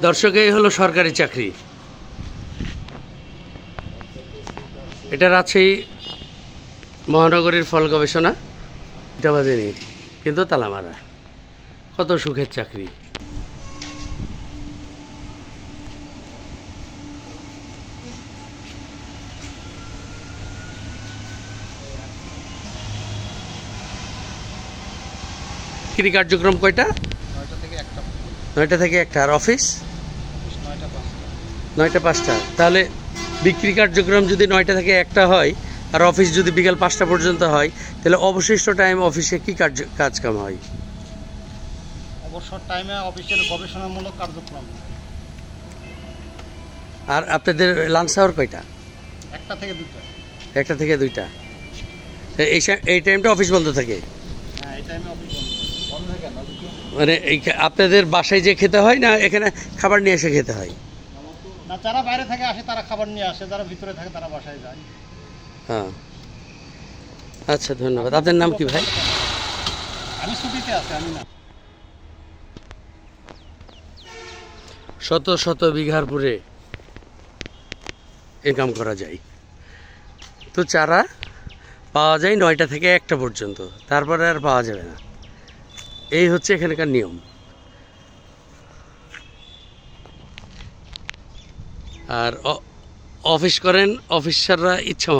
দর্শক, এই হলো সরকারি চাকরি। এটা রাজশাহী মহানগরীর ফল গবেষণা, এটা বাজেনি কিন্তু তালামারা। কত সুখের চাকরি। চাকরি কার্যক্রম কয়টা? 9টা থেকে 1টা। আর অফিস 9টা 5টা। তাহলে বিক্রি কার্যক্রম যদি 9টা থেকে 1টা হয় আর অফিস যদি বিকাল 5টা পর্যন্ত হয়, তাহলে অবশিষ্ট টাইম অফিসে কি কাজ কাম হয়? অবসর টাইমে অফিসের গবেষণামূলক কার্যক্রম। আর আপনাদের লাঞ্চ আওয়ার কয়টা? 1টা থেকে 2টা। 1টা থেকে 2টা। এই টাইমটা অফিস বন্ধ থাকে? হ্যাঁ, এই টাইমে অফিস বন্ধ থাকে না। মানে আপনাদের বাসায় যে খেতে হয় না এখানে খাবার নিয়ে এসে খেতে হয়? না, যারা বাইরে থেকে আসে তারা খাবার নিয়ে আসে, যারা ভিতরে থাকে তারা বাসায় যায়। হ্যাঁ, আচ্ছা, ধন্যবাদ। আপনার নাম কি ভাই? আমি ছুটিতে আছি, আমি না। শত শত বিঘার পুরে ইনকাম করা যায়। তো চারা পাওয়া যায় 9টা থেকে 1টা পর্যন্ত, তারপরে আর পাওয়া যাবে না। এই হচ্ছে এখানকার নিয়ম। আর অফিস করেন অফিসাররা ইচ্ছা